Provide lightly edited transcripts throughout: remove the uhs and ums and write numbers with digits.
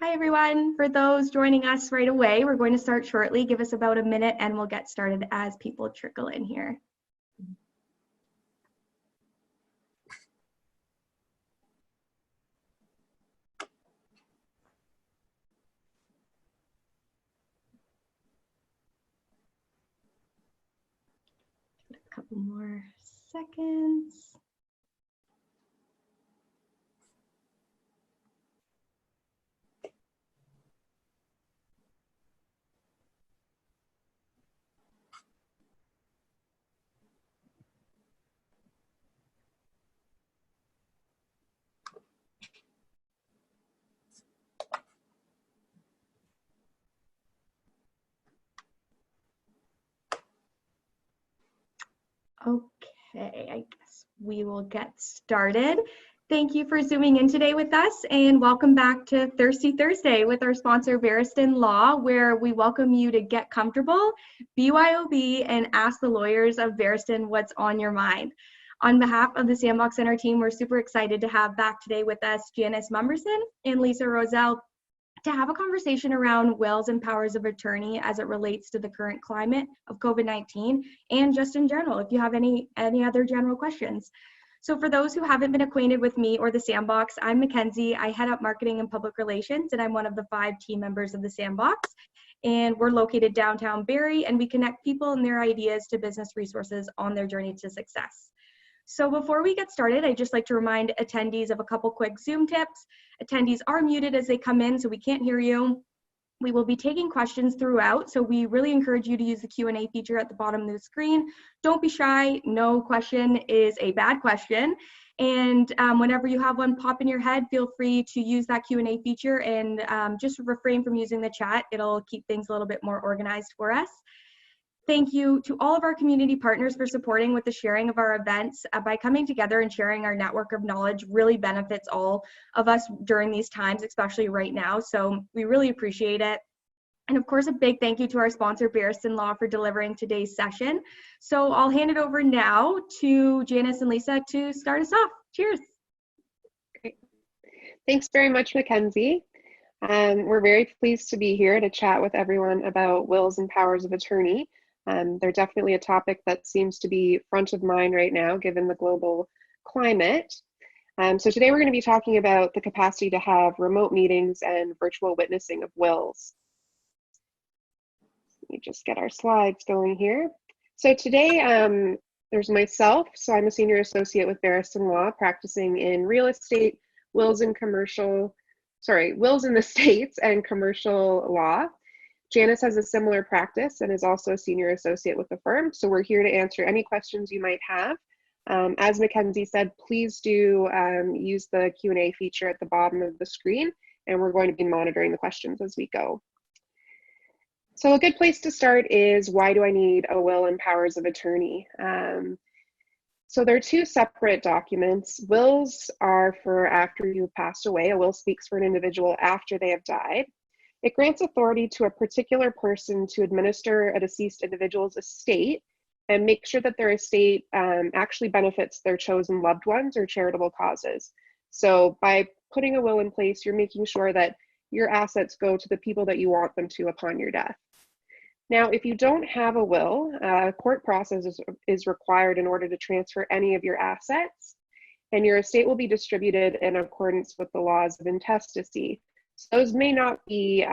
Hi, everyone. For those joining us right away, we're going to start shortly. Give us about a minute and we'll get started as people trickle in here. A couple more seconds. Okay, I guess we will get started. Thank you for zooming in today with us, and welcome back to Thirsty Thursday with our sponsor Barriston Law, where we welcome you to get comfortable, BYOB, and ask the lawyers of Barriston what's on your mind. On behalf of the Sandbox Centre team, we're super excited to have back today with us Janice Mumberson and Lisa Roszell to have a conversation around wills and powers of attorney as it relates to the current climate of COVID-19 and just in general, if you have any other general questions. So for those who haven't been acquainted with me or the Sandbox, I'm Mackenzie. I head up marketing and public relations, and I'm one of the 5 team members of the Sandbox. And we're located downtown Barrie, and we connect people and their ideas to business resources on their journey to success. So before we get started, I'd just like to remind attendees of a couple quick Zoom tips. Attendees are muted as they come in, so we can't hear you. We will be taking questions throughout, so we really encourage you to use the Q&A feature at the bottom of the screen. Don't be shy. No question is a bad question. And whenever you have one pop in your head, feel free to use that Q&A feature and just refrain from using the chat. It'll keep things a little bit more organized for us. Thank you to all of our community partners for supporting with the sharing of our events. By coming together and sharing our network of knowledge really benefits all of us during these times, especially right now. So we really appreciate it. And of course, a big thank you to our sponsor, Barriston Law, for delivering today's session. So I'll hand it over now to Janice and Lisa to start us off. Cheers. Great. Thanks very much, Mackenzie. We're very pleased to be here to chat with everyone about wills and powers of attorney. They're definitely a topic that seems to be front of mind right now, given the global climate. So today we're going to be talking about the capacity to have remote meetings and virtual witnessing of wills. Let me just get our slides going here. So today there's myself. So I'm a senior associate with Barriston Law, practicing in real estate, wills in the States and commercial law. Janice has a similar practice and is also a senior associate with the firm. So we're here to answer any questions you might have. As Mackenzie said, please do use the Q&A feature at the bottom of the screen, and we're going to be monitoring the questions as we go. So a good place to start is, why do I need a will and powers of attorney? So there are 2 separate documents. Wills are for after you've passed away. A will speaks for an individual after they have died. It grants authority to a particular person to administer a deceased individual's estate and make sure that their estate actually benefits their chosen loved ones or charitable causes. So by putting a will in place, you're making sure that your assets go to the people that you want them to upon your death. Now, if you don't have a will, a court process is required in order to transfer any of your assets, and your estate will be distributed in accordance with the laws of intestacy. So those may not be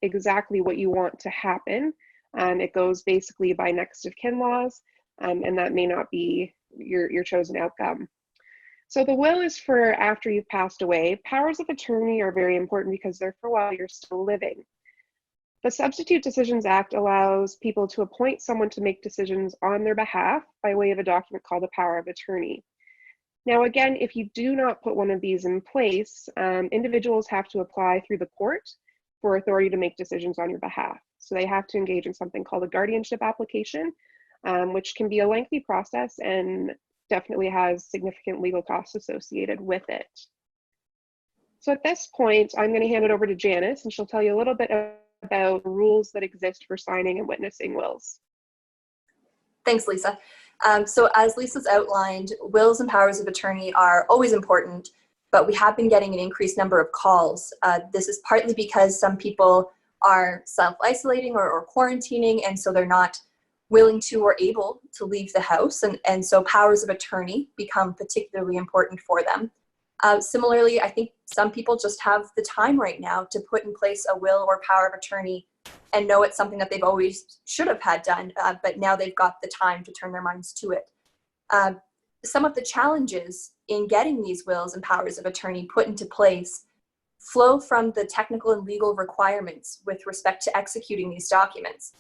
exactly what you want to happen. It goes basically by next of kin laws, and that may not be your chosen outcome. So the will is for after you've passed away. Powers of attorney are very important because they're for while you're still living. The Substitute Decisions Act allows people to appoint someone to make decisions on their behalf by way of a document called a power of attorney. Now, again, if you do not put one of these in place, individuals have to apply through the court for authority to make decisions on your behalf. So they have to engage in something called a guardianship application, which can be a lengthy process and definitely has significant legal costs associated with it. So at this point, I'm going to hand it over to Janice, and she'll tell you a little bit about the rules that exist for signing and witnessing wills. Thanks, Lisa. So as Lisa's outlined, wills and powers of attorney are always important, but we have been getting an increased number of calls. This is partly because some people are self-isolating or quarantining, and so they're not willing to or able to leave the house, and so powers of attorney become particularly important for them. Similarly, I think some people just have the time right now to put in place a will or power of attorney and know it's something that they've always should have had done, but now they've got the time to turn their minds to it. Some of the challenges in getting these wills and powers of attorney put into place flow from the technical and legal requirements with respect to executing these documents.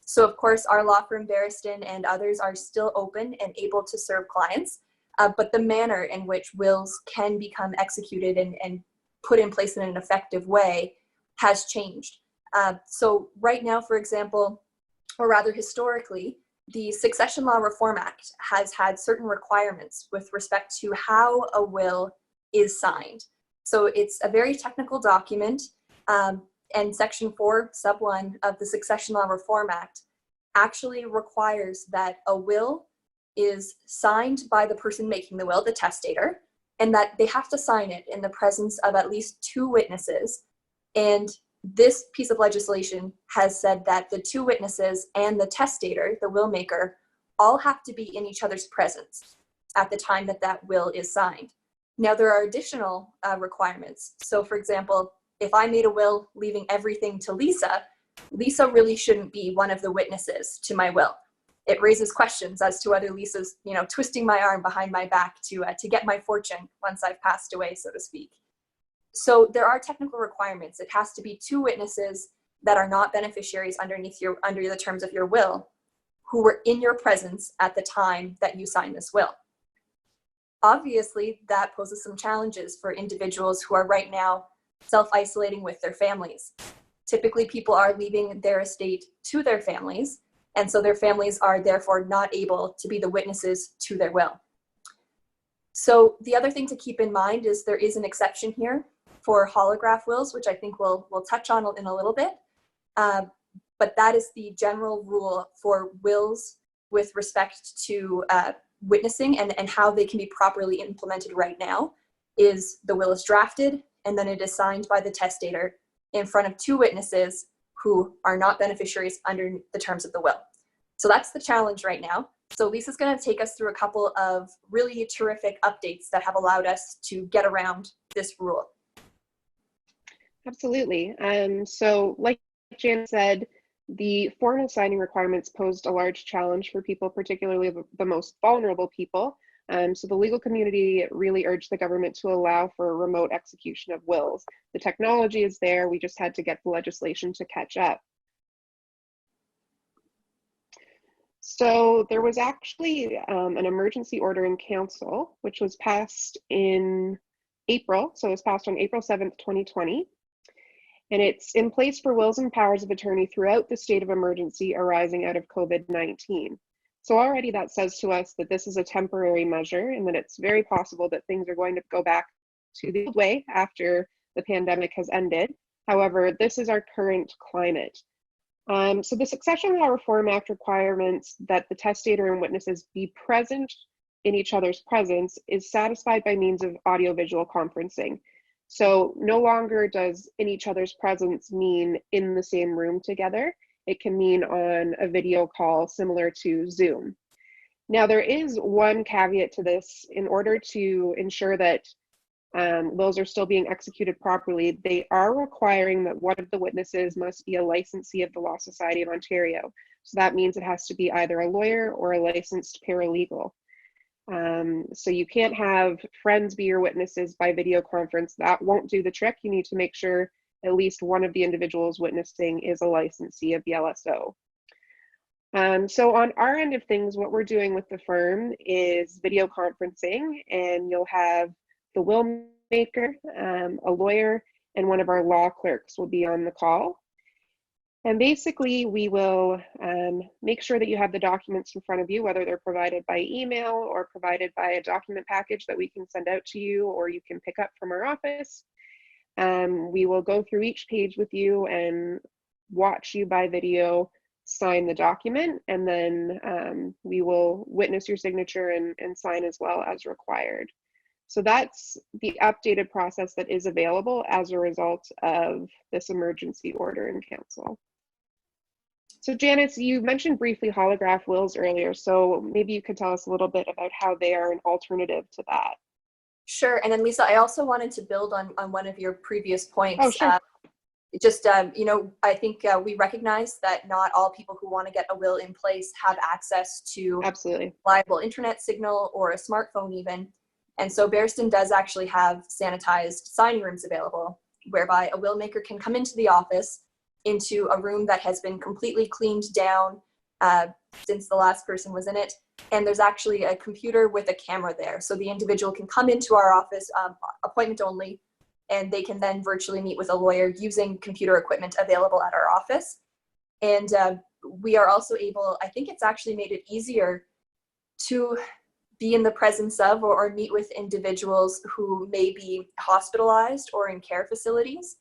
So of course, our law firm, Barriston, and others are still open and able to serve clients, but the manner in which wills can become executed and put in place in an effective way has changed. So right now, for example, or rather historically, the Succession Law Reform Act has had certain requirements with respect to how a will is signed. So it's a very technical document, and Section 4, Sub 1 of the Succession Law Reform Act actually requires that a will is signed by the person making the will, the testator, and that they have to sign it in the presence of at least 2 witnesses. And this piece of legislation has said that the 2 witnesses and the testator, the will maker, all have to be in each other's presence at the time that that will is signed. Now, there are additional requirements. So, for example, if I made a will leaving everything to Lisa, Lisa really shouldn't be one of the witnesses to my will. It raises questions as to whether Lisa's, twisting my arm behind my back to get my fortune once I've passed away, so to speak. So there are technical requirements. It has to be 2 witnesses that are not beneficiaries under the terms of your will, who were in your presence at the time that you signed this will. Obviously, that poses some challenges for individuals who are right now self-isolating with their families. Typically, people are leaving their estate to their families, and so their families are therefore not able to be the witnesses to their will. So the other thing to keep in mind is there is an exception here for holograph wills, which I think we'll touch on in a little bit. But that is the general rule for wills with respect to witnessing and how they can be properly implemented right now. Is the will is drafted and then it is signed by the testator in front of 2 witnesses who are not beneficiaries under the terms of the will. So that's the challenge right now. So Lisa's going to take us through a couple of really terrific updates that have allowed us to get around this rule. Absolutely. So like Janice said, the formal signing requirements posed a large challenge for people, particularly the most vulnerable people. So the legal community really urged the government to allow for remote execution of wills. The technology is there, we just had to get the legislation to catch up. So there was actually an emergency order in council, which was passed in April. So it was passed on April 7th, 2020. And it's in place for wills and powers of attorney throughout the state of emergency arising out of COVID-19. So already that says to us that this is a temporary measure and that it's very possible that things are going to go back to the old way after the pandemic has ended. However, this is our current climate. So the Succession Law Reform Act requirements that the testator and witnesses be present in each other's presence is satisfied by means of audiovisual conferencing. So no longer does in each other's presence mean in the same room together. It can mean on a video call similar to Zoom. Now there is one caveat to this. In order to ensure that wills are still being executed properly, they are requiring that one of the witnesses must be a licensee of the Law Society of Ontario. So that means it has to be either a lawyer or a licensed paralegal. So you can't have friends be your witnesses by video conference. That won't do the trick. You need to make sure at least one of the individuals witnessing is a licensee of the LSO. So on our end of things, what we're doing with the firm is video conferencing, and you'll have the will maker, a lawyer, and one of our law clerks will be on the call. And basically, we will make sure that you have the documents in front of you, whether they're provided by email or provided by a document package that we can send out to you or you can pick up from our office. We will go through each page with you and watch you by video sign the document, and then we will witness your signature and sign as well as required. So that's the updated process that is available as a result of this emergency order in council. So Janice, you mentioned briefly holograph wills earlier, so maybe you could tell us a little bit about how they are an alternative to that. Sure. And then Lisa, I also wanted to build on one of your previous points. Oh, sure. I think we recognize that not all people who want to get a will in place have access to Absolutely. reliable internet signal or a smartphone even. And so Barriston does actually have sanitized signing rooms available, whereby a will maker can come into the office, into a room that has been completely cleaned down since the last person was in it. And there's actually a computer with a camera there. So the individual can come into our office, appointment only, and they can then virtually meet with a lawyer using computer equipment available at our office. And we are also able, I think it's actually made it easier to be in the presence of or meet with individuals who may be hospitalized or in care facilities,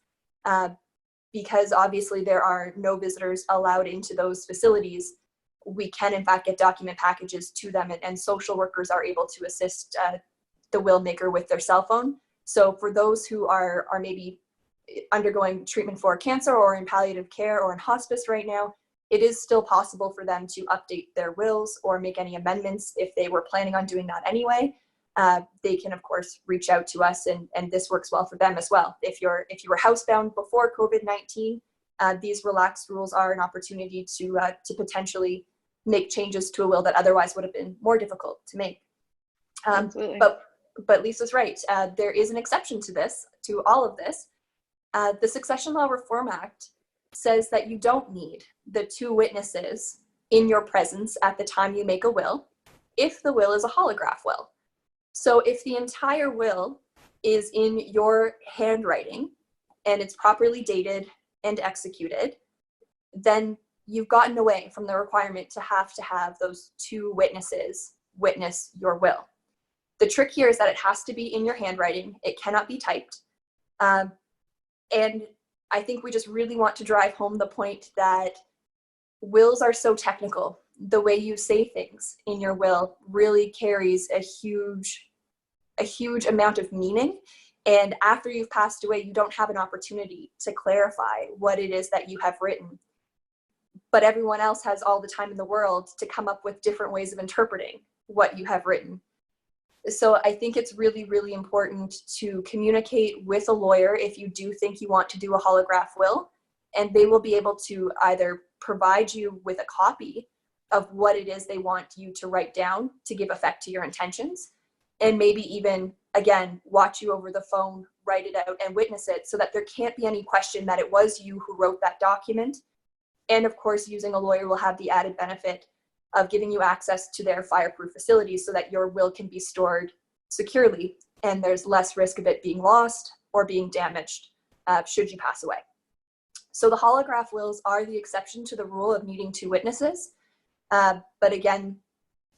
because obviously there are no visitors allowed into those facilities. We can in fact get document packages to them, and social workers are able to assist the will maker with their cell phone. So for those who are maybe undergoing treatment for cancer or in palliative care or in hospice right now, it is still possible for them to update their wills or make any amendments if they were planning on doing that anyway. They can of course reach out to us, and this works well for them as well. If you were housebound before COVID-19, these relaxed rules are an opportunity to potentially make changes to a will that otherwise would have been more difficult to make. Absolutely. But Lisa's right. There is an exception to all of this. The Succession Law Reform Act says that you don't need the two witnesses in your presence at the time you make a will if the will is a holograph will. So if the entire will is in your handwriting and it's properly dated and executed, then you've gotten away from the requirement to have those two witnesses witness your will. The trick here is that it has to be in your handwriting. It cannot be typed. And I think we just really want to drive home the point that wills are so technical. The way you say things in your will really carries a huge amount of meaning. And after you've passed away, you don't have an opportunity to clarify what it is that you have written. But everyone else has all the time in the world to come up with different ways of interpreting what you have written. So I think it's really, really important to communicate with a lawyer if you do think you want to do a holograph will, and they will be able to either provide you with a copy of what it is they want you to write down to give effect to your intentions, and maybe even, again, watch you over the phone, write it out and witness it so that there can't be any question that it was you who wrote that document. And of course, using a lawyer will have the added benefit of giving you access to their fireproof facilities so that your will can be stored securely and there's less risk of it being lost or being damaged should you pass away. So the holograph wills are the exception to the rule of needing two witnesses. But again,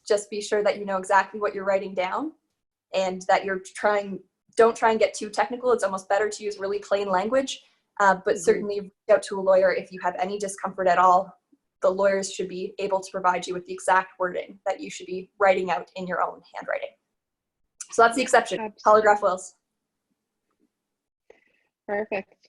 just be sure that you know exactly what you're writing down and that don't try and get too technical. It's almost better to use really plain language, but certainly reach out to a lawyer if you have any discomfort at all. The lawyers should be able to provide you with the exact wording that you should be writing out in your own handwriting. So that's the exception. Absolutely. Holograph wills. Perfect.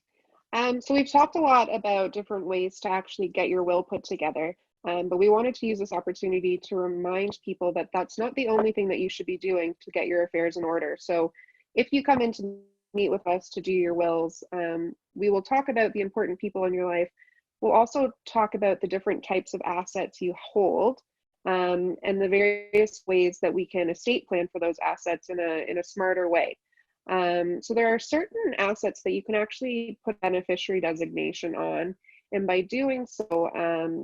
So we've talked a lot about different ways to actually get your will put together, but we wanted to use this opportunity to remind people that that's not the only thing that you should be doing to get your affairs in order. So if you come in to meet with us to do your wills, we will talk about the important people in your life. We'll also talk about the different types of assets you hold, and the various ways that we can estate plan for those assets in a smarter way. So there are certain assets that you can actually put beneficiary designation on, and by doing so,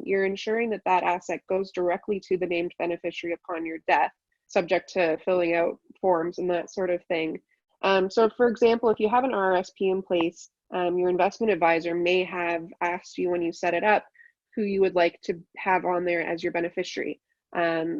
you're ensuring that that asset goes directly to the named beneficiary upon your death, subject to filling out forms and that sort of thing. So for example, if you have an RRSP in place, your investment advisor may have asked you when you set it up who you would like to have on there as your beneficiary.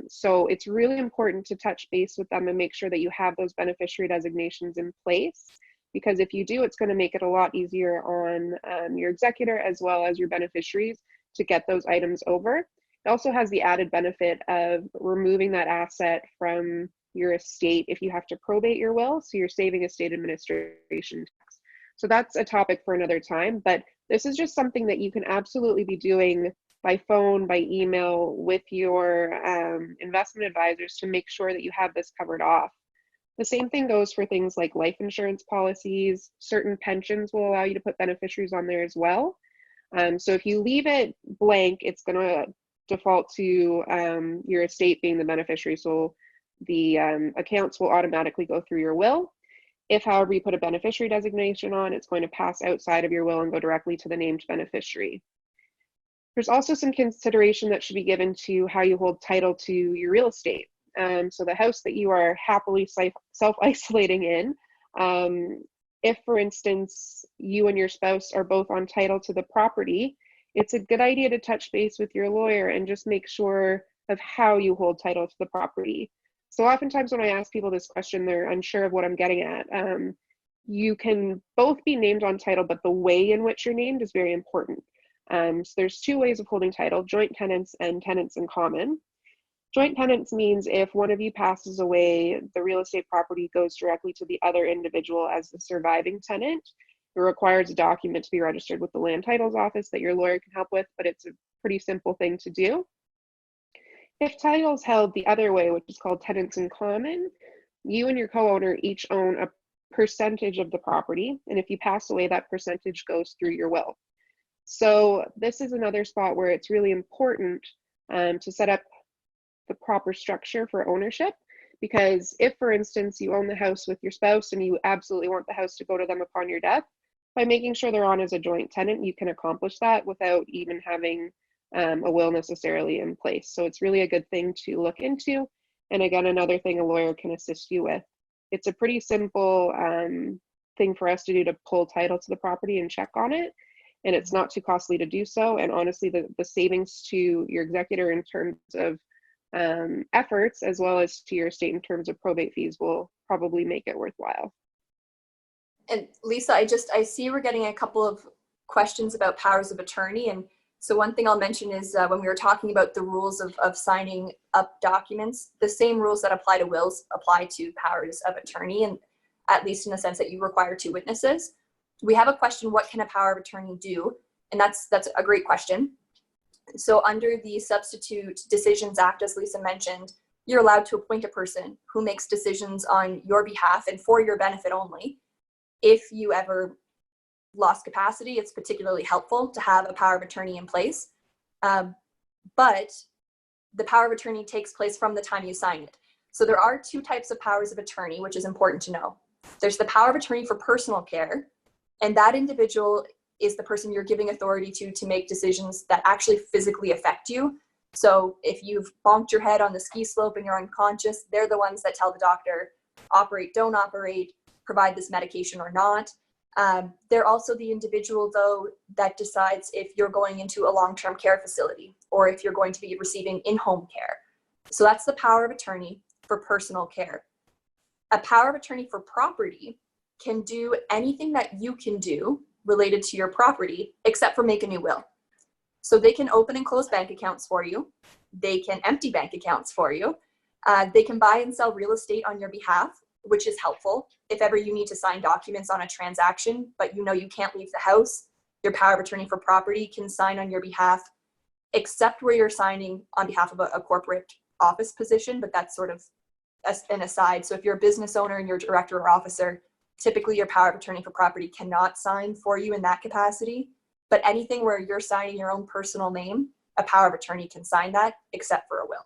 So it's really important to touch base with them and make sure that you have those beneficiary designations in place, because if you do, it's going to make it a lot easier on your executor as well as your beneficiaries to get those items over. It also has the added benefit of removing that asset from your estate if you have to probate your will. So you're saving estate administration tax. So that's a topic for another time, but this is just something that you can absolutely be doing by phone, by email with your investment advisors to make sure that you have this covered off. The same thing goes for things like life insurance policies. Certain pensions will allow you to put beneficiaries on there as well. So if you leave it blank, it's going to default to your estate being the beneficiary. So the accounts will automatically go through your will. If, however, you put a beneficiary designation on, it's going to pass outside of your will and go directly to the named beneficiary. There's also some consideration that should be given to how you hold title to your real estate. So the house that you are happily self-isolating in, if, for instance, you and your spouse are both on title to the property, it's a good idea to touch base with your lawyer and just make sure of how you hold title to the property. So oftentimes when I ask people this question, they're unsure of what I'm getting at. You can both be named on title, but the way in which you're named is very important. So there's two ways of holding title: joint tenants and tenants in common. Joint tenants means if one of you passes away, the real estate property goes directly to the other individual as the surviving tenant. It requires a document to be registered with the land titles office that your lawyer can help with, but it's a pretty simple thing to do. If title is held the other way, which is called tenants in common, you and your co-owner each own a percentage of the property, and if you pass away, that percentage goes through your will. So this is another spot where it's really important to set up the proper structure for ownership, because if, for instance, you own the house with your spouse and you absolutely want the house to go to them upon your death, by making sure they're on as a joint tenant, you can accomplish that without even having a will necessarily in place. So it's really a good thing to look into. And again, another thing a lawyer can assist you with. It's a pretty simple thing for us to do to pull title to the property and check on it. And it's not too costly to do so. And honestly, the savings to your executor in terms of efforts, as well as to your estate in terms of probate fees, will probably make it worthwhile. And Lisa, I see we're getting a couple of questions about powers of attorney. And so one thing I'll mention is when we were talking about the rules of signing up documents, the same rules that apply to wills apply to powers of attorney, and at least in the sense that you require two witnesses. We have a question: what can a power of attorney do? And that's a great question. So under the Substitute Decisions Act, as Lisa mentioned, you're allowed to appoint a person who makes decisions on your behalf and for your benefit only. If you ever lost capacity, it's particularly helpful to have a power of attorney in place. But the power of attorney takes place from the time you sign it. So there are two types of powers of attorney, which is important to know. There's the power of attorney for personal care, and that individual is the person you're giving authority to make decisions that actually physically affect you. So if you've bonked your head on the ski slope and you're unconscious, they're the ones that tell the doctor, operate, don't operate, provide this medication or not. They're also the individual, though, that decides if you're going into a long-term care facility or if you're going to be receiving in-home care. So that's the power of attorney for personal care. A power of attorney for property can do anything that you can do related to your property, except for make a new will. So they can open and close bank accounts for you. They can empty bank accounts for you. They can buy and sell real estate on your behalf, which is helpful. If ever you need to sign documents on a transaction, but you know you can't leave the house, your power of attorney for property can sign on your behalf, except where you're signing on behalf of a corporate office position, but that's sort of an aside. So if you're a business owner and you're a director or officer, typically your power of attorney for property cannot sign for you in that capacity. But anything where you're signing your own personal name, a power of attorney can sign that, except for a will.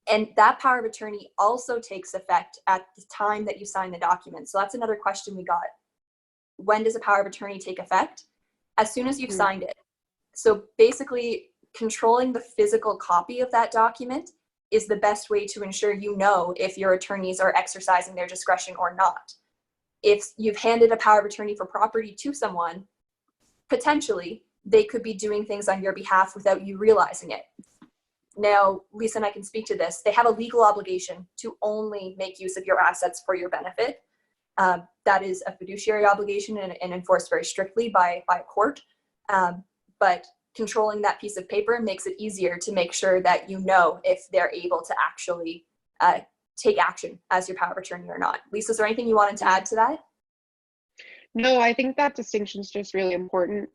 And that power of attorney also takes effect at the time that you sign the document. So that's another question we got. When does a power of attorney take effect? As soon as you've signed it. So basically, controlling the physical copy of that document is the best way to ensure you know if your attorneys are exercising their discretion or not. If you've handed a power of attorney for property to someone, potentially they could be doing things on your behalf without you realizing it. Now, Lisa and I can speak to this. They have a legal obligation to only make use of your assets for your benefit. That is a fiduciary obligation and enforced very strictly by a court. But controlling that piece of paper makes it easier to make sure that you know if they're able to actually take action as your power of attorney or not. Lisa, is there anything you wanted to add to that? No, I think that distinction is just really important.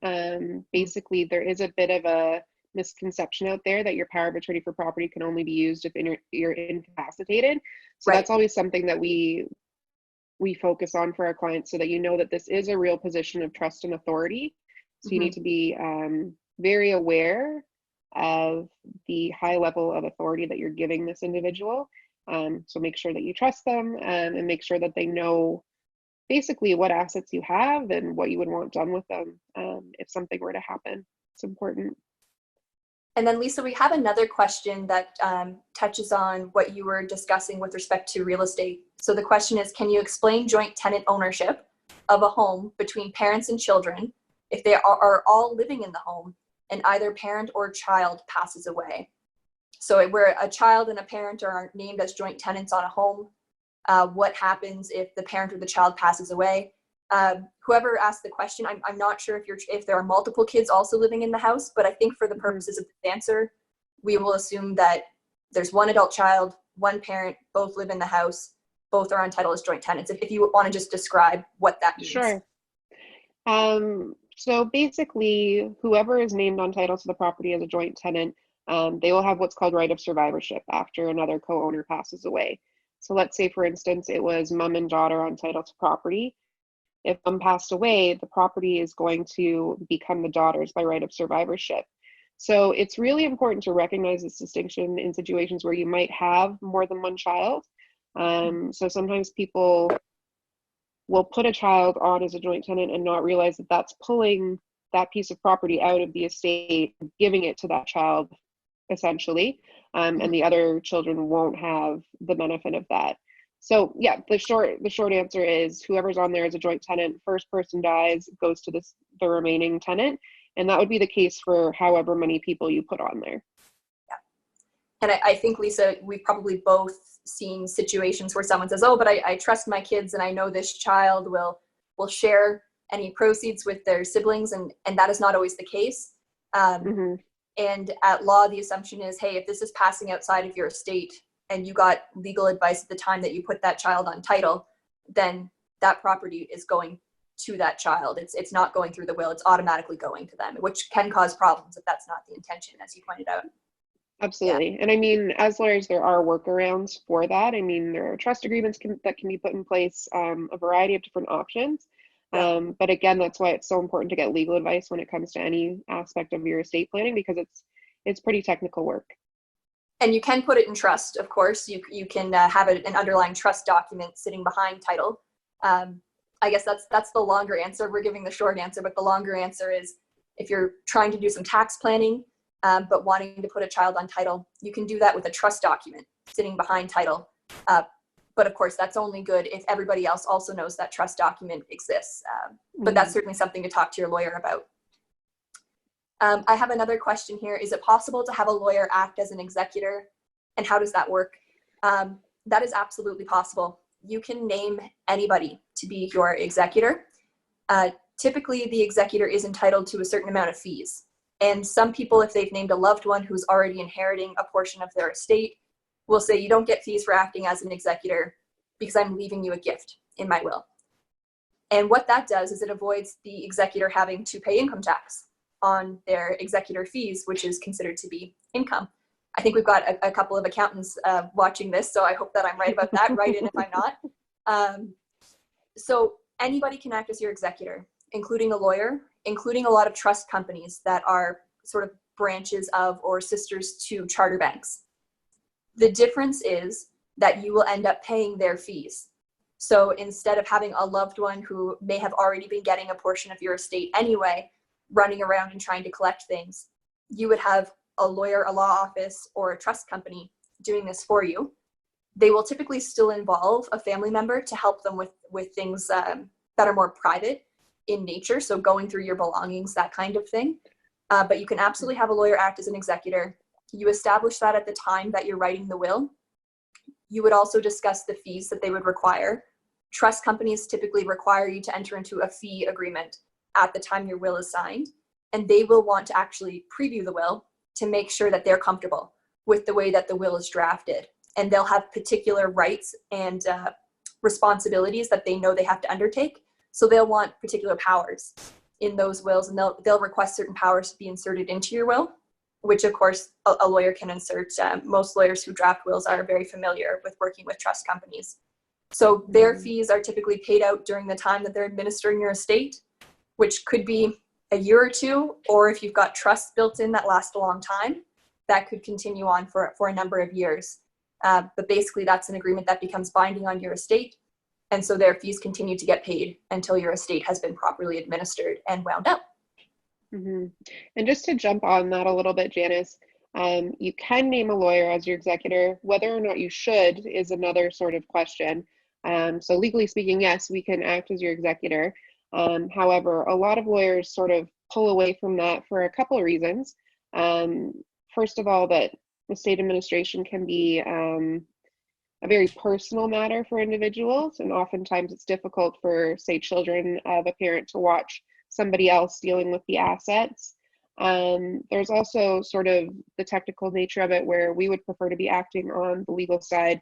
Basically, there is a bit of a misconception out there that your power of attorney for property can only be used if you're incapacitated. So that's always something that we focus on for our clients, so that you know that this is a real position of trust and authority. So you need to be very aware of the high level of authority that you're giving this individual. So make sure that you trust them, and make sure that they know basically what assets you have and what you would want done with them if something were to happen. It's important. And then Lisa, we have another question that touches on what you were discussing with respect to real estate. So the question is, can you explain joint tenant ownership of a home between parents and children if they are all living in the home and either parent or child passes away? So where a child and a parent are named as joint tenants on a home, what happens if the parent or the child passes away? Whoever asked the question, I'm not sure if there are multiple kids also living in the house, but I think for the purposes of this answer, we will assume that there's one adult child, one parent, both live in the house, both are on title as joint tenants. If you want to just describe what that means. Sure. So basically, whoever is named on title to the property as a joint tenant, they will have what's called right of survivorship after another co-owner passes away. So let's say, for instance, it was mom and daughter on title to property. If mom passed away, the property is going to become the daughter's by right of survivorship. So it's really important to recognize this distinction in situations where you might have more than one child. So sometimes people will put a child on as a joint tenant and not realize that that's pulling that piece of property out of the estate, giving it to that child, essentially, and the other children won't have the benefit of that. So yeah, the short answer is whoever's on there as a joint tenant, first person dies, goes to the remaining tenant, and that would be the case for however many people you put on there. Yeah, and I think, Lisa, we've probably both seen situations where someone says, "Oh, but I trust my kids, and I know this child will share any proceeds with their siblings," and that is not always the case. And at law, the assumption is, hey, if this is passing outside of your estate and you got legal advice at the time that you put that child on title, then that property is going to that child. It's not going through the will. It's automatically going to them, which can cause problems if that's not the intention, as you pointed out. Absolutely. Yeah. And I mean, as lawyers, there are workarounds for that. I mean, there are trust agreements that can be put in place, a variety of different options. But again, that's why it's so important to get legal advice when it comes to any aspect of your estate planning, because it's pretty technical work. And you can put it in trust, of course. You can have an underlying trust document sitting behind title. I guess that's the longer answer. We're giving the short answer, but the longer answer is if you're trying to do some tax planning, but wanting to put a child on title, you can do that with a trust document sitting behind title. But of course, that's only good if everybody else also knows that trust document exists. But that's certainly something to talk to your lawyer about. I have another question here. Is it possible to have a lawyer act as an executor? And how does that work? That is absolutely possible. You can name anybody to be your executor. Typically, the executor is entitled to a certain amount of fees. And some people, if they've named a loved one who's already inheriting a portion of their estate, will say, you don't get fees for acting as an executor because I'm leaving you a gift in my will. And what that does is it avoids the executor having to pay income tax on their executor fees, which is considered to be income. I think we've got a couple of accountants watching this, so I hope that I'm right about that. Write in if I'm not. So anybody can act as your executor, including a lawyer, including a lot of trust companies that are sort of branches of or sisters to charter banks. The difference is that you will end up paying their fees. So instead of having a loved one who may have already been getting a portion of your estate anyway, running around and trying to collect things, you would have a lawyer, a law office, or a trust company doing this for you. They will typically still involve a family member to help them with things that are more private in nature, so going through your belongings, that kind of thing. But you can absolutely have a lawyer act as an executor. You establish that at the time that you're writing the will. You would also discuss the fees that they would require. Trust companies typically require you to enter into a fee agreement at the time your will is signed, and they will want to actually preview the will to make sure that they're comfortable with the way that the will is drafted and they'll have particular rights and responsibilities that they know they have to undertake. So they'll want particular powers in those wills, and they'll request certain powers to be inserted into your will, which of course a lawyer can insert. Most lawyers who draft wills are very familiar with working with trust companies. So their fees are typically paid out during the time that they're administering your estate, which could be a year or two, or if you've got trusts built in that last a long time, that could continue on for a number of years. But basically that's an agreement that becomes binding on your estate. And so their fees continue to get paid until your estate has been properly administered and wound up. Mm-hmm. And just to jump on that a little bit, Janice, you can name a lawyer as your executor. Whether or not you should is another sort of question. So legally speaking, yes, we can act as your executor. However, a lot of lawyers sort of pull away from that for a couple of reasons. First of all, that estate administration can be a very personal matter for individuals, and oftentimes it's difficult for, say, children of a parent to watch somebody else dealing with the assets. There's also sort of the technical nature of it where we would prefer to be acting on the legal side,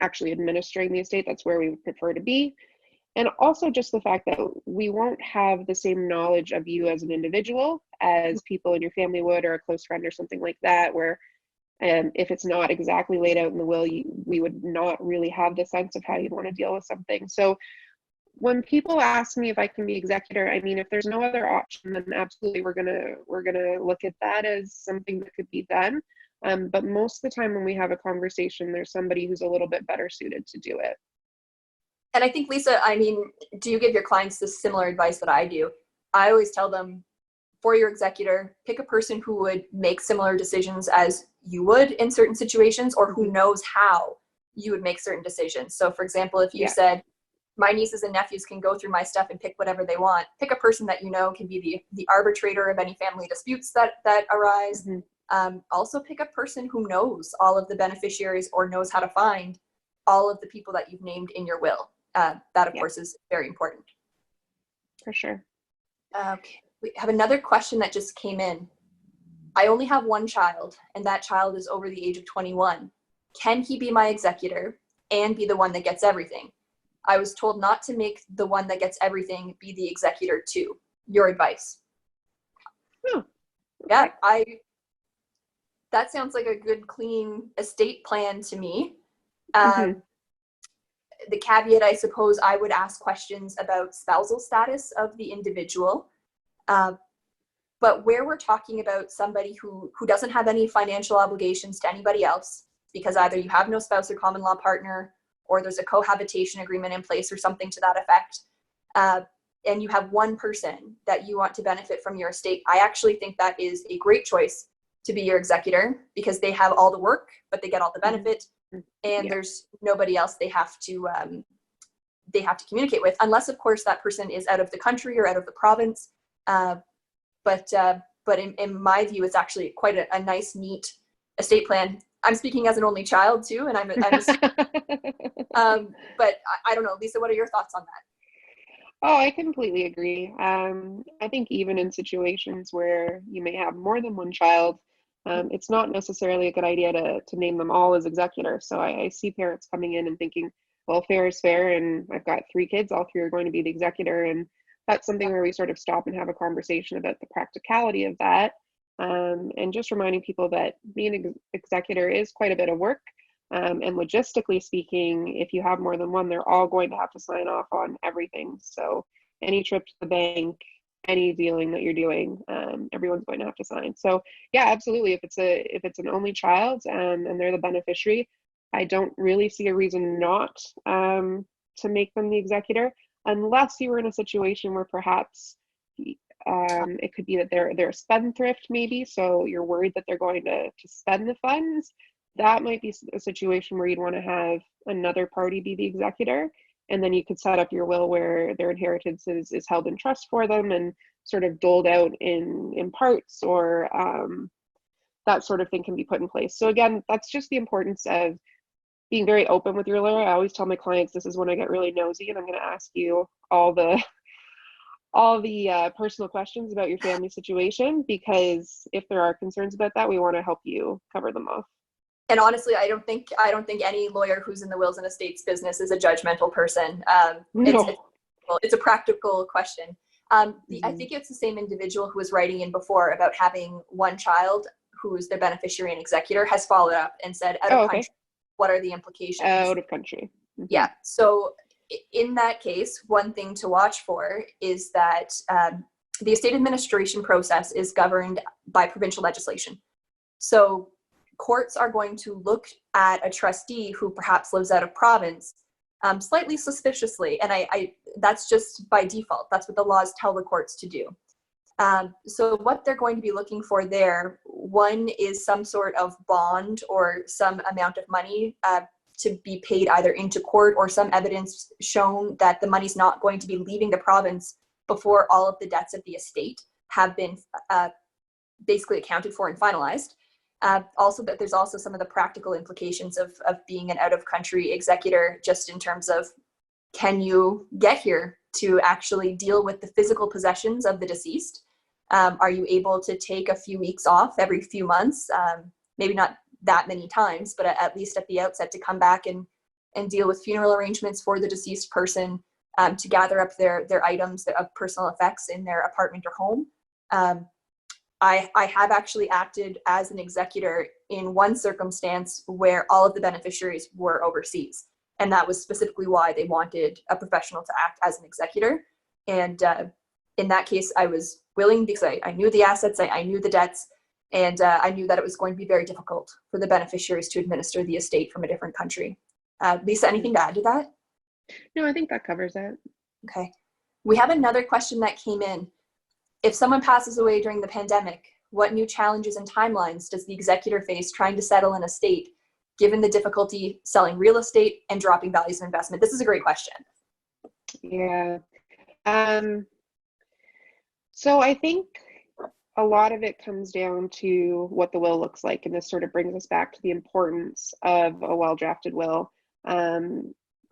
actually administering the estate. That's where we would prefer to be. And also just the fact that we won't have the same knowledge of you as an individual as people in your family would, or a close friend or something like that, where if it's not exactly laid out in the will, we would not really have the sense of how you'd want to deal with something. So when people ask me if I can be executor, I mean, if there's no other option, then absolutely we're gonna look at that as something that could be done. But most of the time when we have a conversation, there's somebody who's a little bit better suited to do it. And I think, Lisa, I mean, do you give your clients this similar advice that I do? I always tell them, for your executor, pick a person who would make similar decisions as you would in certain situations, or who knows how you would make certain decisions. So for example, if you said, my nieces and nephews can go through my stuff and pick whatever they want, pick a person that you know can be the arbitrator of any family disputes that arise. Also pick a person who knows all of the beneficiaries, or knows how to find all of the people that you've named in your will. That of course is very important. For sure. Okay, we have another question that just came in. I only have one child, and that child is over the age of 21. Can he be my executor and be the one that gets everything? I was told not to make the one that gets everything be the executor too. Your advice? Oh, okay. Yeah, that sounds like a good, clean estate plan to me. The caveat, I suppose, I would ask questions about spousal status of the individual. But where we're talking about somebody who doesn't have any financial obligations to anybody else, because either you have no spouse or common law partner, or there's a cohabitation agreement in place or something to that effect, and you have one person that you want to benefit from your estate, I actually think that is a great choice to be your executor, because they have all the work, but they get all the benefit, and there's nobody else they have to communicate with, unless of course that person is out of the country or out of the province. But in my view, it's actually quite a nice, neat estate plan. I'm speaking as an only child too, and but I don't know, Lisa, what are your thoughts on that? Oh, I completely agree. I think even in situations where you may have more than one child, it's not necessarily a good idea to name them all as executor. So I see parents coming in and thinking, well, fair is fair, and I've got 3 kids, all 3 are going to be the executor. And that's something where we sort of stop and have a conversation about the practicality of that. And just reminding people that being an executor is quite a bit of work. And logistically speaking, if you have more than one, they're all going to have to sign off on everything. So any trip to the bank, any dealing that you're doing, everyone's going to have to sign. So yeah, absolutely. If it's an only child and they're the beneficiary, I don't really see a reason not to make them the executor, unless you were in a situation where perhaps it could be that they're a spendthrift maybe, so you're worried that they're going to spend the funds. That might be a situation where you'd want to have another party be the executor, and then you could set up your will where their inheritance is held in trust for them and sort of doled out in parts, or that sort of thing can be put in place. So again, that's just the importance of being very open with your lawyer. I always tell my clients, this is when I get really nosy and I'm going to ask you all the personal questions about your family situation, because if there are concerns about that, we want to help you cover them off. And honestly, I don't think any lawyer who's in the wills and estates business is a judgmental person. No. It's a practical question. I think it's the same individual who was writing in before about having one child who is their beneficiary and executor has followed up and said, out of country, what are the implications? Out of country. Mm-hmm. Yeah. So in that case, one thing to watch for is that the estate administration process is governed by provincial legislation. So courts are going to look at a trustee who perhaps lives out of province slightly suspiciously. And I that's just by default. That's what the laws tell the courts to do. So what they're going to be looking for there, one is some sort of bond or some amount of money to be paid either into court, or some evidence shown that the money's not going to be leaving the province before all of the debts of the estate have been basically accounted for and finalized. Also, that there's also some of the practical implications of being an out-of-country executor, just in terms of, can you get here to actually deal with the physical possessions of the deceased? Are you able to take a few weeks off every few months? Maybe not that many times, but at least at the outset, to come back and deal with funeral arrangements for the deceased person, to gather up their items of personal effects in their apartment or home. I have actually acted as an executor in one circumstance where all of the beneficiaries were overseas. And that was specifically why they wanted a professional to act as an executor. And in that case, I was willing, because I knew the assets, I knew the debts, and I knew that it was going to be very difficult for the beneficiaries to administer the estate from a different country. Lisa, anything to add to that? No, I think that covers it. Okay. We have another question that came in. If someone passes away during the pandemic, what new challenges and timelines does the executor face trying to settle an estate, given the difficulty selling real estate and dropping values of investment? This is a great question. Yeah. So I think a lot of it comes down to what the will looks like. And this sort of brings us back to the importance of a well-drafted will.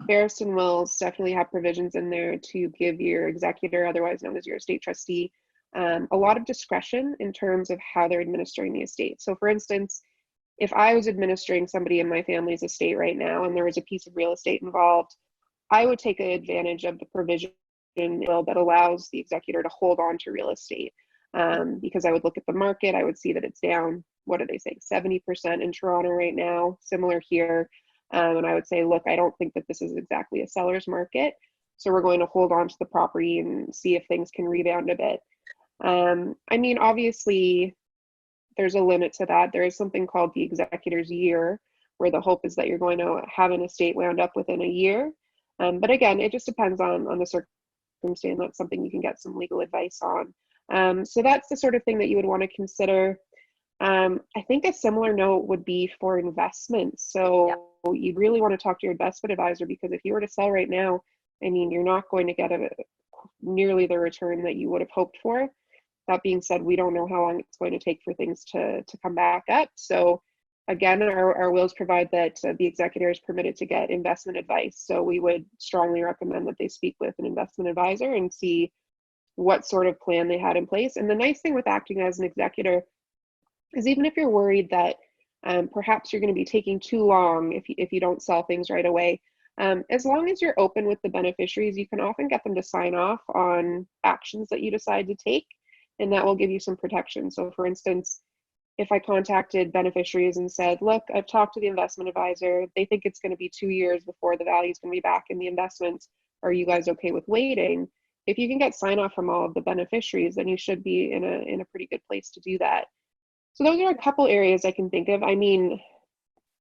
Barriston wills definitely have provisions in there to give your executor, otherwise known as your estate trustee, a lot of discretion in terms of how they're administering the estate. So for instance, if I was administering somebody in my family's estate right now and there was a piece of real estate involved, I would take advantage of the provision in the will that allows the executor to hold on to real estate. Because I would look at the market, I would see that it's down, what are they saying, 70% in Toronto right now, similar here. And I would say, look, I don't think that this is exactly a seller's market. So we're going to hold on to the property and see if things can rebound a bit. I mean, obviously, there's a limit to that. There is something called the executor's year, where the hope is that you're going to have an estate wound up within a year. But again, it just depends on the circumstance. That's something you can get some legal advice on. So that's the sort of thing that you would want to consider. I think a similar note would be for investments. So you really want to talk to your investment advisor, because if you were to sell right now, I mean, you're not going to get nearly the return that you would have hoped for. That being said, we don't know how long it's going to take for things to come back up. So again, our wills provide that the executor is permitted to get investment advice. So we would strongly recommend that they speak with an investment advisor and see what sort of plan they had in place. And the nice thing with acting as an executor is, even if you're worried that perhaps you're going to be taking too long if you don't sell things right away, as long as you're open with the beneficiaries, you can often get them to sign off on actions that you decide to take, and that will give you some protection. So for instance, if I contacted beneficiaries and said, look, I've talked to the investment advisor, they think it's going to be 2 years before the value is going to be back in the investments, are you guys okay with waiting? If you can get sign off from all of the beneficiaries, then you should be in a pretty good place to do that. So those are a couple areas I can think of. I mean,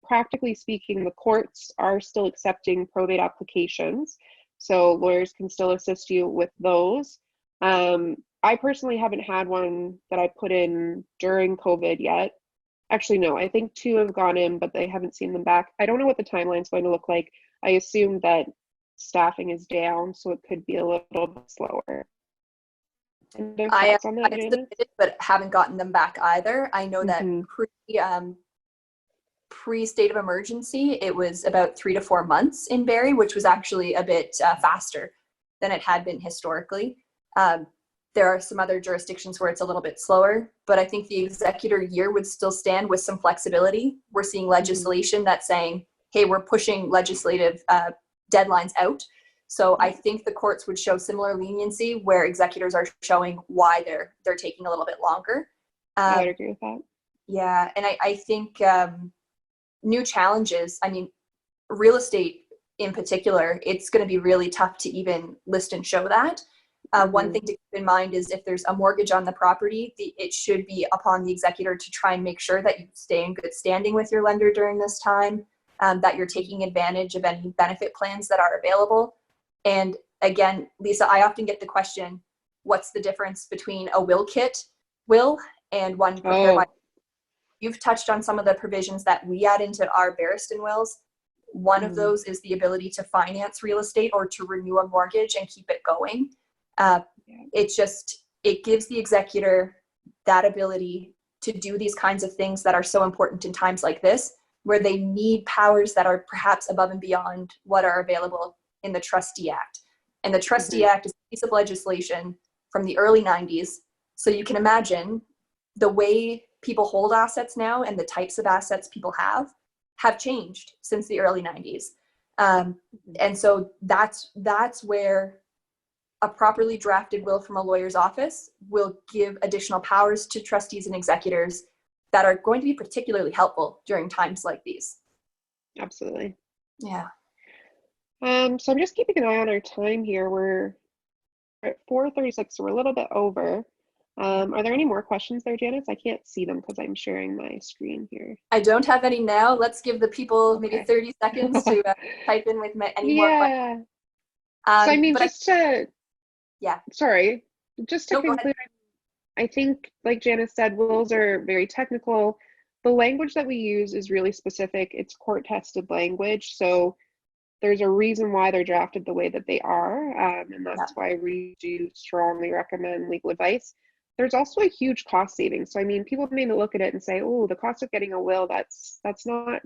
practically speaking, the courts are still accepting probate applications, so lawyers can still assist you with those. I personally haven't had one that I put in during COVID yet. Actually, no, I think 2 have gone in, but they haven't seen them back. I don't know what the timeline is going to look like. I assume that staffing is down, so it could be a little bit slower. I submitted, but haven't gotten them back either. I know that pre-state of emergency, it was about 3 to 4 months in Barrie, which was actually a bit faster than it had been historically. There are some other jurisdictions where it's a little bit slower, but I think the executor year would still stand with some flexibility. We're seeing legislation that's saying, hey, we're pushing legislative deadlines out. So I think the courts would show similar leniency where executors are showing why they're taking a little bit longer. I would agree with that. Yeah, and I think new challenges, I mean, real estate in particular, it's going to be really tough to even list and show that. One thing to keep in mind is if there's a mortgage on the property, it should be upon the executor to try and make sure that you stay in good standing with your lender during this time, that you're taking advantage of any benefit plans that are available. And again, Lisa, I often get the question, what's the difference between a will kit will and one prepared by? You've touched on some of the provisions that we add into our Barriston wills. One of those is the ability to finance real estate or to renew a mortgage and keep it going. It gives the executor that ability to do these kinds of things that are so important in times like this, where they need powers that are perhaps above and beyond what are available in the Trustee Act. And the Trustee Act is a piece of legislation from the early 90s. So you can imagine the way people hold assets now and the types of assets people have changed since the early 90s. And so that's where a properly drafted will from a lawyer's office will give additional powers to trustees and executors that are going to be particularly helpful during times like these. Absolutely. Yeah. So I'm just keeping an eye on our time here. We're at 4:36, so we're a little bit over. Are there any more questions there, Janice? I can't see them because I'm sharing my screen here. I don't have any now. Let's give the people maybe 30 seconds to type in with any more questions. So I mean, just to conclude, I think, like Janice said, wills are very technical. The language that we use is really specific. It's court-tested language. So there's a reason why they're drafted the way that they are. And that's why we do strongly recommend legal advice. There's also a huge cost saving. So, I mean, people may look at it and say, oh, the cost of getting a will, that's not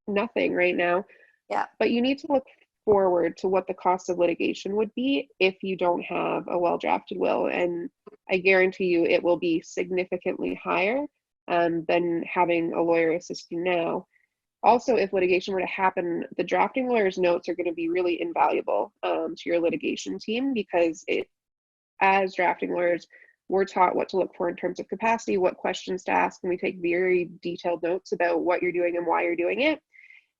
nothing right now. Yeah. But you need to look forward to what the cost of litigation would be if you don't have a well-drafted will. And I guarantee you it will be significantly higher than having a lawyer assist you now. Also, if litigation were to happen, the drafting lawyer's notes are going to be really invaluable to your litigation team, because as drafting lawyers, we're taught what to look for in terms of capacity, what questions to ask, and we take very detailed notes about what you're doing and why you're doing it.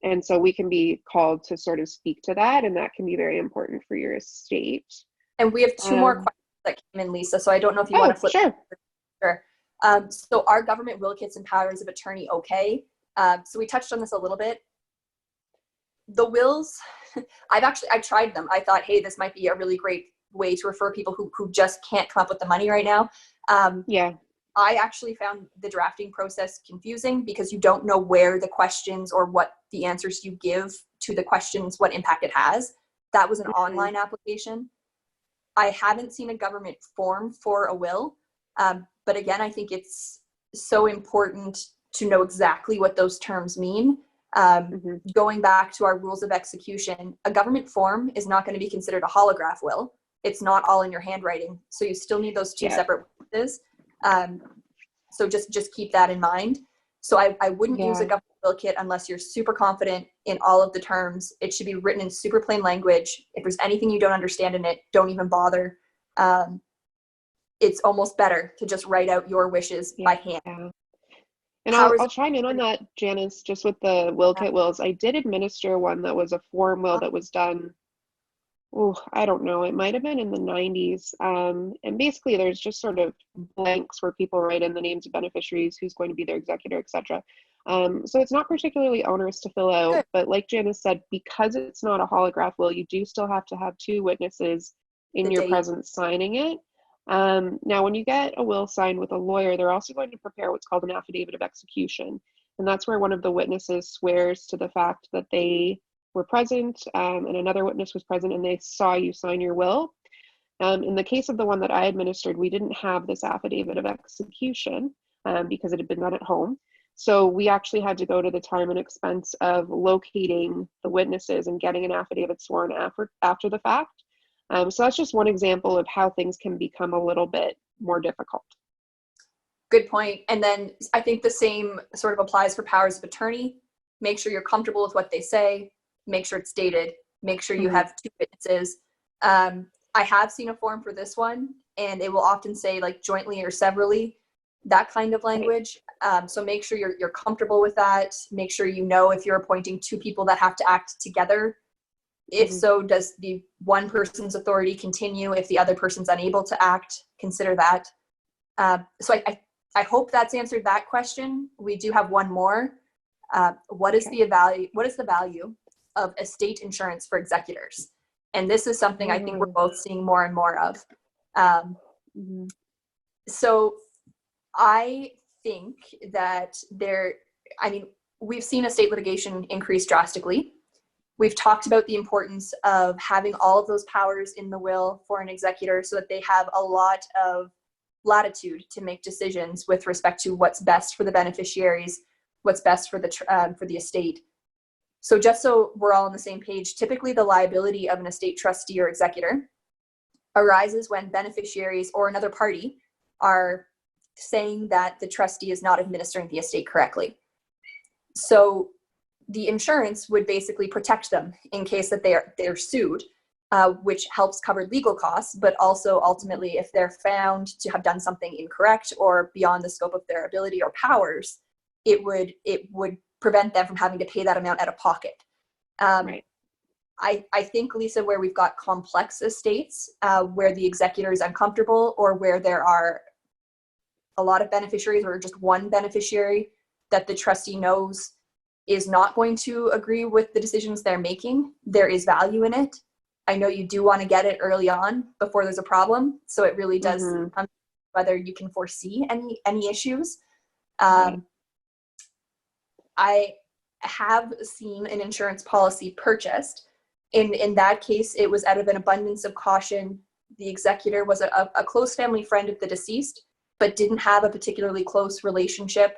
And so we can be called to sort of speak to that, and that can be very important for your estate. And we have two more questions that came in, Lisa, so I don't know if you want to flip. Sure. So are government will kits and powers of attorney okay? So we touched on this a little bit. The wills, I tried them. I thought, hey, this might be a really great way to refer people who just can't come up with the money right now. I actually found the drafting process confusing because you don't know where the questions or what the answers you give to the questions, what impact it has. That was an online application. I haven't seen a government form for a will. But again, I think it's so important to know exactly what those terms mean. Going back to our rules of execution, a government form is not going to be considered a holograph will. It's not all in your handwriting. So you still need those two separate witnesses. So just keep that in mind. So I wouldn't use a government will kit unless you're super confident in all of the terms. It should be written in super plain language. If there's anything you don't understand in it, don't even bother. It's almost better to just write out your wishes by hand. And I'll chime in on that, Janice, just with the will kit wills. I did administer one that was a form will that was done, I don't know, it might have been in the 90s. And basically there's just sort of blanks where people write in the names of beneficiaries, who's going to be their executor, etc. So it's not particularly onerous to fill out, but like Janice said, because it's not a holograph will, you do still have to have two witnesses in your presence signing it. Now, when you get a will signed with a lawyer, they're also going to prepare what's called an affidavit of execution. And that's where one of the witnesses swears to the fact that they were present and another witness was present and they saw you sign your will. In the case of the one that I administered, we didn't have this affidavit of execution because it had been done at home. So we actually had to go to the time and expense of locating the witnesses and getting an affidavit sworn after the fact. So that's just one example of how things can become a little bit more difficult. Good point. And then I think the same sort of applies for powers of attorney. Make sure you're comfortable with what they say. Make sure it's dated. Make sure you have two witnesses. I have seen a form for this one, and it will often say like jointly or severally, that kind of language. So make sure you're comfortable with that. Make sure you know if you're appointing two people that have to act together. If so, does the one person's authority continue? If the other person's unable to act, consider that. So I hope that's answered that question. We do have one more. What is the value of estate insurance for executors? And this is something I think we're both seeing more and more of. So I think that we've seen estate litigation increase drastically. We've talked about the importance of having all of those powers in the will for an executor so that they have a lot of latitude to make decisions with respect to what's best for the beneficiaries, what's best for the estate. So just so we're all on the same page, typically the liability of an estate trustee or executor arises when beneficiaries or another party are saying that the trustee is not administering the estate correctly. So the insurance would basically protect them in case that they're sued, which helps cover legal costs, but also ultimately if they're found to have done something incorrect or beyond the scope of their ability or powers, it would prevent them from having to pay that amount out of pocket. Right. I think, Lisa, where we've got complex estates, where the executor is uncomfortable or where there are a lot of beneficiaries or just one beneficiary that the trustee knows is not going to agree with the decisions they're making, there is value in it. I know you do want to get it early on before there's a problem. So it really does come to whether you can foresee any issues. I have seen an insurance policy purchased. In that case, it was out of an abundance of caution. The executor was a close family friend of the deceased, but didn't have a particularly close relationship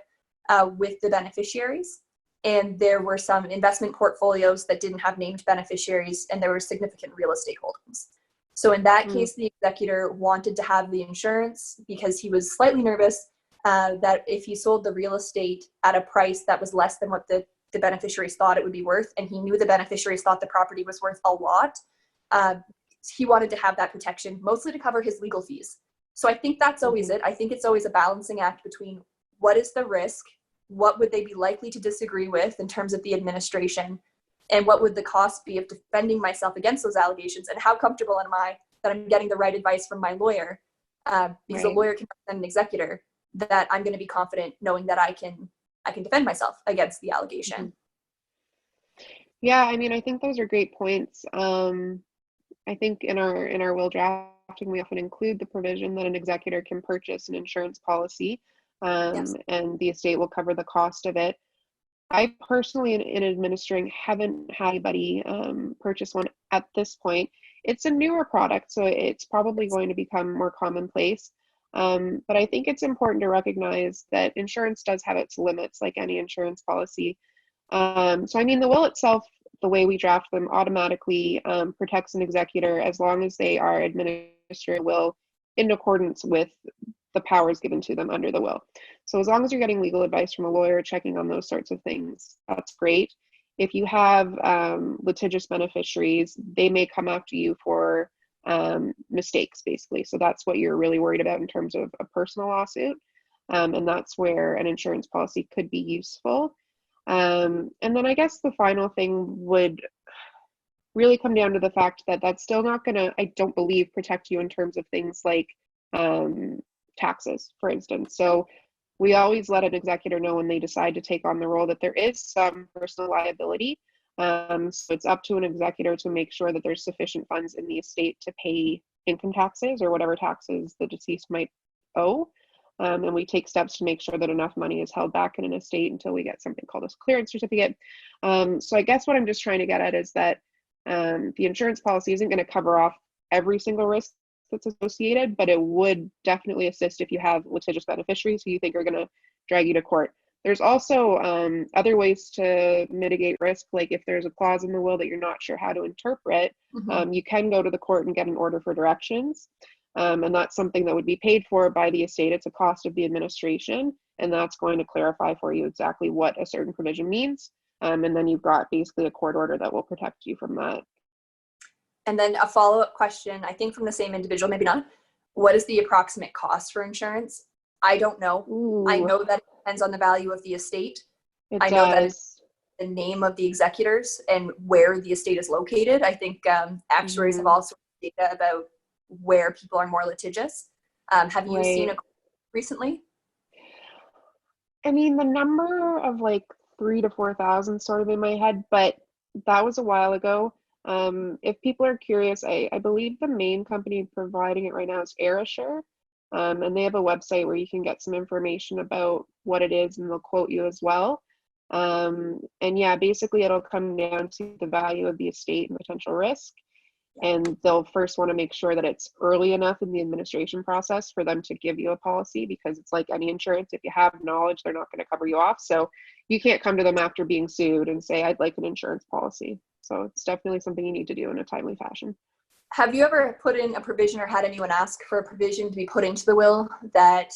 with the beneficiaries. And there were some investment portfolios that didn't have named beneficiaries, and there were significant real estate holdings. So in that case, the executor wanted to have the insurance because he was slightly nervous that if he sold the real estate at a price that was less than what the beneficiaries thought it would be worth, and he knew the beneficiaries thought the property was worth a lot, he wanted to have that protection, mostly to cover his legal fees. So I think that's always it. I think it's always a balancing act between what is the risk, what would they be likely to disagree with in terms of the administration, and what would the cost be of defending myself against those allegations, and how comfortable am I that I'm getting the right advice from my lawyer, because a lawyer can represent an executor, that I'm going to be confident knowing that I can defend myself against the allegation. Yeah, I mean, I think those are great points. I think in our will drafting, we often include the provision that an executor can purchase an insurance policy, and the estate will cover the cost of it. I personally, in administering, haven't had anybody purchase one at this point. It's a newer product, so it's probably going to become more commonplace. But I think it's important to recognize that insurance does have its limits, like any insurance policy. So I mean, the will itself, the way we draft them, automatically protects an executor as long as they are administering a will in accordance with the powers given to them under the will. So as long as you're getting legal advice from a lawyer, checking on those sorts of things, that's great. If you have litigious beneficiaries, they may come after you for mistakes, basically. So that's what you're really worried about in terms of a personal lawsuit. And that's where an insurance policy could be useful. And then I guess the final thing would really come down to the fact that that's still not going to, I don't believe, protect you in terms of things like taxes, for instance. So we always let an executor know when they decide to take on the role that there is some personal liability. So it's up to an executor to make sure that there's sufficient funds in the estate to pay income taxes or whatever taxes the deceased might owe. And we take steps to make sure that enough money is held back in an estate until we get something called a clearance certificate. So I guess what I'm just trying to get at is that the insurance policy isn't going to cover off every single risk that's associated, but it would definitely assist if you have litigious beneficiaries who you think are going to drag you to court. There's also other ways to mitigate risk, like if there's a clause in the will that you're not sure how to interpret, you can go to the court and get an order for directions. And that's something that would be paid for by the estate. It's a cost of the administration, and that's going to clarify for you exactly what a certain provision means. And then you've got basically a court order that will protect you from that. And then a follow-up question, I think from the same individual, maybe not. What is the approximate cost for insurance? I don't know. Ooh, I know that it depends on the value of the estate. it I know that does. it's the name of the executors and where the estate is located. I think actuaries have also data about where people are more litigious. Have you seen it recently? I mean, the number of like 3,000 to 4,000 sort of in my head, but that was a while ago. If people are curious, I believe the main company providing it right now is AirAssure, and they have a website where you can get some information about what it is, and they'll quote you as well. And yeah, basically it'll come down to the value of the estate and potential risk. And they'll first want to make sure that it's early enough in the administration process for them to give you a policy, because it's like any insurance. If you have knowledge, they're not going to cover you off. So you can't come to them after being sued and say, I'd like an insurance policy. So it's definitely something you need to do in a timely fashion. Have you ever put in a provision or had anyone ask for a provision to be put into the will that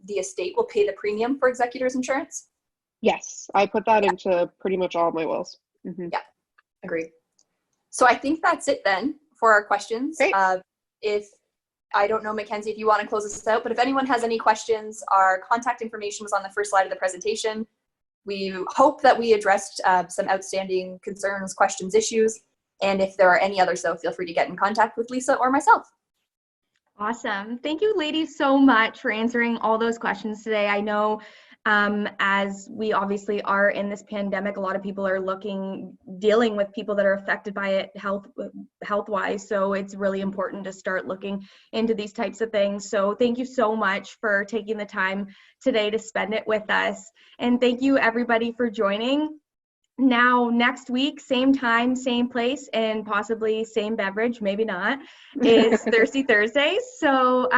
the estate will pay the premium for executor's insurance? Yes, I put that into pretty much all of my wills. Yeah, agreed. So I think that's it then for our questions. If I don't know, Mackenzie, if you want to close this out, but if anyone has any questions, our contact information was on the first slide of the presentation. We hope that we addressed some outstanding concerns, questions, issues. And if there are any others, though, feel free to get in contact with Lisa or myself. Awesome. Thank you, ladies, so much for answering all those questions today. I know as we obviously are in this pandemic, a lot of people are dealing with people that are affected by it health-wise. So it's really important to start looking into these types of things. So thank you so much for taking the time today to spend it with us. And thank you, everybody, for joining. Now, next week, same time, same place, and possibly same beverage, maybe not, is Thirsty Thursdays. So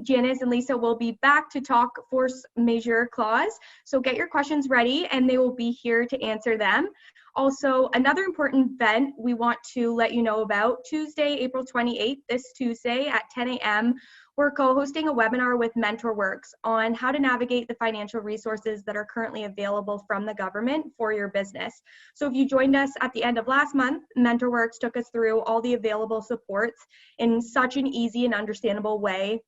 Janice and Lisa will be back to talk force majeure clause. So get your questions ready, and they will be here to answer them. Also, another important event we want to let you know about, Tuesday, April 28th, this Tuesday at 10 a.m., we're co-hosting a webinar with MentorWorks on how to navigate the financial resources that are currently available from the government for your business. So if you joined us at the end of last month, MentorWorks took us through all the available supports in such an easy and understandable way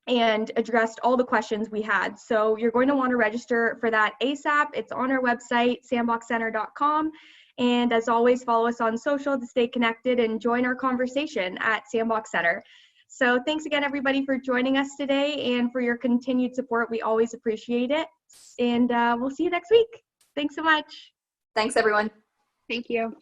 and addressed all the questions we had. So you're going to want to register for that ASAP. It's on our website, sandboxcentre.com. And as always, follow us on social to stay connected and join our conversation at Sandbox Centre. So thanks again, everybody, for joining us today and for your continued support. We always appreciate it. And we'll see you next week. Thanks so much. Thanks, everyone. Thank you.